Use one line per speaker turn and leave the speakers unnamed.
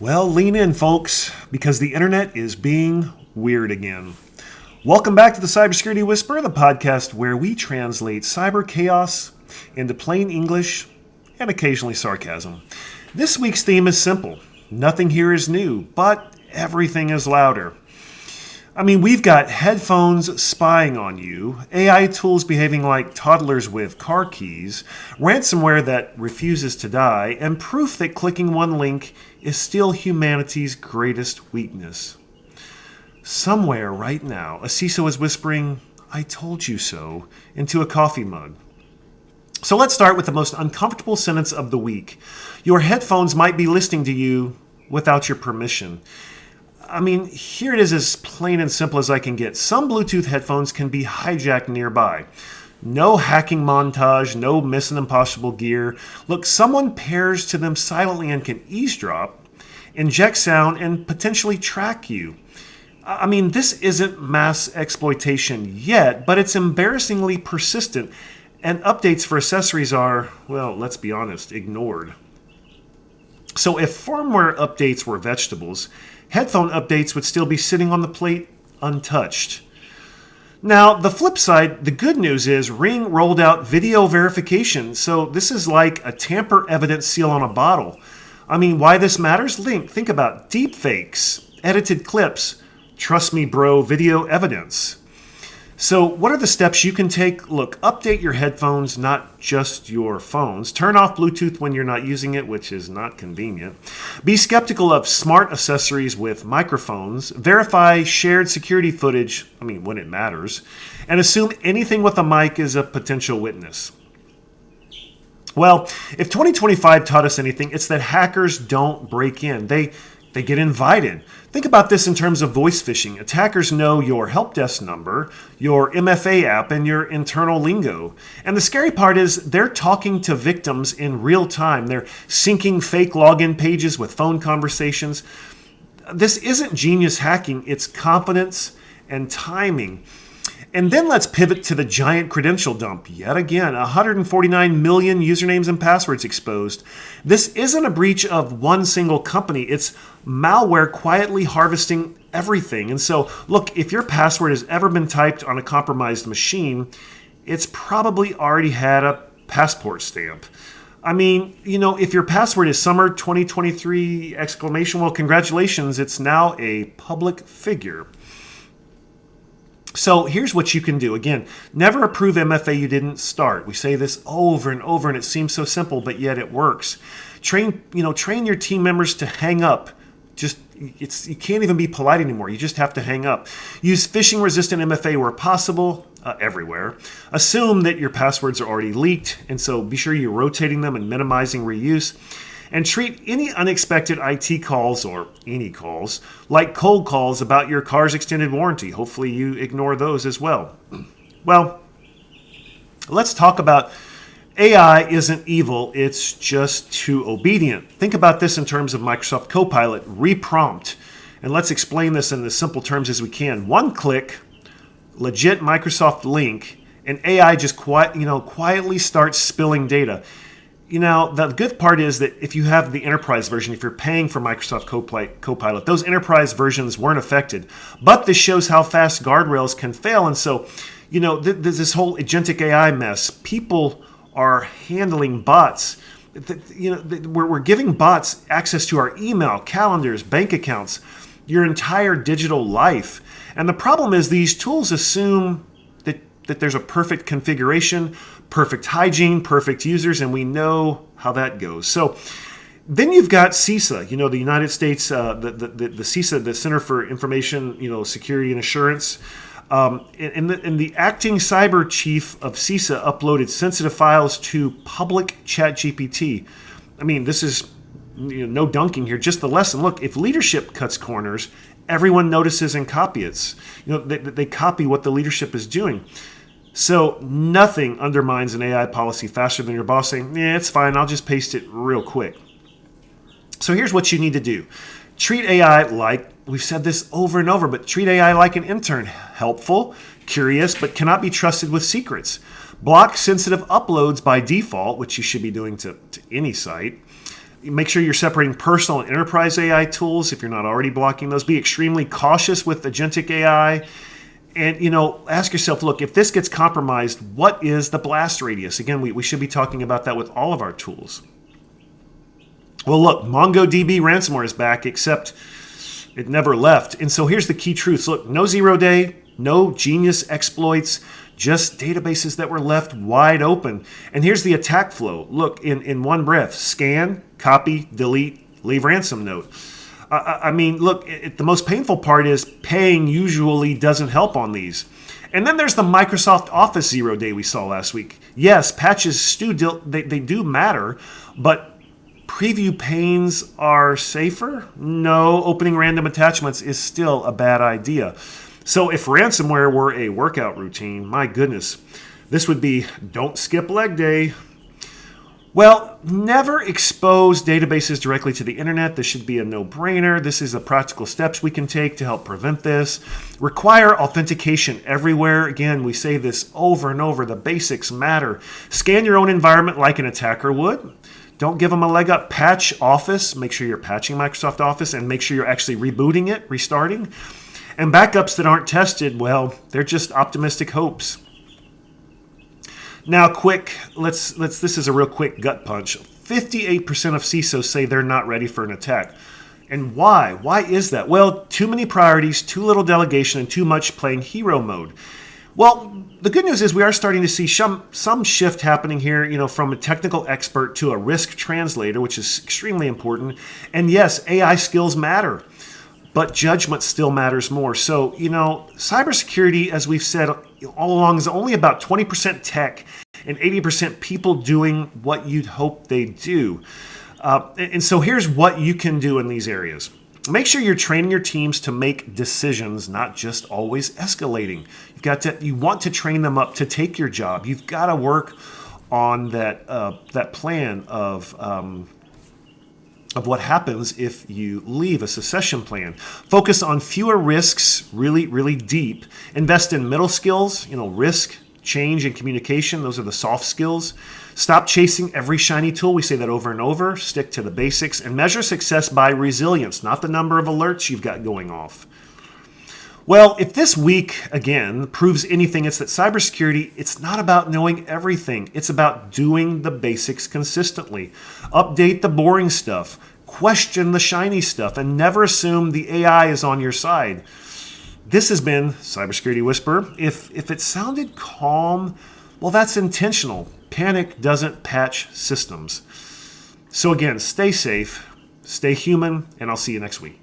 Well, lean in, folks, because the internet is being weird again. Welcome back to the Cybersecurity Whisperer, the podcast where we translate cyber chaos into plain English and occasionally sarcasm. This week's theme is simple. Nothing here is new, but everything is louder. We've got headphones spying on you, AI tools behaving like toddlers with car keys, ransomware that refuses to die, and proof that clicking one link is still humanity's greatest weakness. Somewhere right now, a CISO is whispering, "I told you so," into a coffee mug. So let's start with the most uncomfortable sentence of the week. Your headphones might be listening to you without your permission. Here it is as plain and simple as I can get. Some Bluetooth headphones can be hijacked nearby. No hacking montage, no Mission Impossible gear. Look, someone pairs to them silently and can eavesdrop, inject sound, and potentially track you. This isn't mass exploitation yet, but it's embarrassingly persistent, and updates for accessories are, well, let's be honest, ignored. So if firmware updates were vegetables, headphone updates would still be sitting on the plate untouched. Now, the flip side, the good news is Ring rolled out video verification, so this is like a tamper evidence seal on a bottle. Why this matters? Think about deep fakes, edited clips, trust me bro, video evidence. So what are the steps you can take? Look, update your headphones, not just your phones. Turn off Bluetooth when you're not using it, which is not convenient. Be skeptical of smart accessories with microphones. Verify shared security footage, when it matters. And assume anything with a mic is a potential witness. Well, if 2025 taught us anything, it's that hackers don't break in. They get invited. Think about this in terms of voice phishing. Attackers know your help desk number, your MFA app, and your internal lingo. And the scary part is they're talking to victims in real time. They're syncing fake login pages with phone conversations. This isn't genius hacking, it's confidence and timing. And then let's pivot to the giant credential dump. Yet again, 149 million usernames and passwords exposed. This isn't a breach of one single company. It's malware quietly harvesting everything. And so, look, if your password has ever been typed on a compromised machine, it's probably already had a passport stamp. If your password is summer 2023 ! Well, congratulations, it's now a public figure. So here's what you can do. Again, never approve MFA you didn't start. We say this over and over, and it seems so simple, but yet it works. Train your team members to hang up. You can't even be polite anymore. You just have to hang up. Use phishing-resistant MFA where possible, everywhere. Assume that your passwords are already leaked, and so be sure you're rotating them and minimizing reuse. And treat any unexpected IT calls, or any calls, like cold calls about your car's extended warranty. Hopefully you ignore those as well. Well, let's talk about AI isn't evil, it's just too obedient. Think about this in terms of Microsoft Copilot, reprompt. And let's explain this in as simple terms as we can. One click, legit Microsoft link, and AI just quietly starts spilling data. The good part is that if you have the enterprise version, if you're paying for Microsoft Copilot, those enterprise versions weren't affected. But this shows how fast guardrails can fail. And so, there's this whole Agentic AI mess. People are handling bots. We're giving bots access to our email, calendars, bank accounts, your entire digital life. And the problem is these tools assume that there's a perfect configuration, perfect hygiene, perfect users, and we know how that goes. So then you've got CISA, the United States, the CISA, the Center for Information, Security and Assurance. And the acting cyber chief of CISA uploaded sensitive files to public ChatGPT. This is no dunking here, just the lesson. Look, if leadership cuts corners, everyone notices and copies it. They copy what the leadership is doing. So nothing undermines an AI policy faster than your boss saying, "Yeah, it's fine, I'll just paste it real quick." So here's what you need to do. Treat AI like, we've said this over and over, but treat AI like an intern. Helpful, curious, but cannot be trusted with secrets. Block sensitive uploads by default, which you should be doing to any site. Make sure you're separating personal and enterprise AI tools if you're not already blocking those. Be extremely cautious with Agentic AI. And, ask yourself, look, if this gets compromised, what is the blast radius? Again, we should be talking about that with all of our tools. Well, look, MongoDB ransomware is back, except it never left. And so here's the key truths. Look, no 0-day, no genius exploits, just databases that were left wide open. And here's the attack flow. Look, in one breath: scan, copy, delete, leave ransom note. Look, the most painful part is paying usually doesn't help on these. And then there's the Microsoft Office 0-day we saw last week. Yes, patches they do matter, but preview panes are safer? No, opening random attachments is still a bad idea. So if ransomware were a workout routine, my goodness, this would be don't skip leg day. Well, never expose databases directly to the internet. This should be a no-brainer. This is the practical steps we can take to help prevent this. Require authentication everywhere. Again, we say this over and over. The basics matter. Scan your own environment like an attacker would. Don't give them a leg up. Patch Office. Make sure you're patching Microsoft Office and make sure you're actually rebooting it, restarting. And backups that aren't tested, well, they're just optimistic hopes. Now, this is a real quick gut punch. 58% of CISOs say they're not ready for an attack. And why? Why is that? Well, too many priorities, too little delegation, and too much playing hero mode. Well, the good news is we are starting to see some shift happening here, from a technical expert to a risk translator, which is extremely important. And yes, AI skills matter, but judgment still matters more. So, cybersecurity, as we've said all along, is only about 20% tech and 80% people doing what you'd hope they do. And so here's what you can do in these areas. Make sure you're training your teams to make decisions, not just always escalating. You want to train them up to take your job. You've got to work on that plan of what happens if you leave, a succession plan. Focus on fewer risks, really, really deep. Invest in middle skills, risk, change, and communication. Those are the soft skills. Stop chasing every shiny tool. We say that over and over. Stick to the basics and measure success by resilience, not the number of alerts you've got going off. Well, if this week, again, proves anything, it's that cybersecurity, it's not about knowing everything. It's about doing the basics consistently. Update the boring stuff. Question the shiny stuff. And never assume the AI is on your side. This has been Cybersecurity Whisperer. If it sounded calm, well, that's intentional. Panic doesn't patch systems. So again, stay safe, stay human, and I'll see you next week.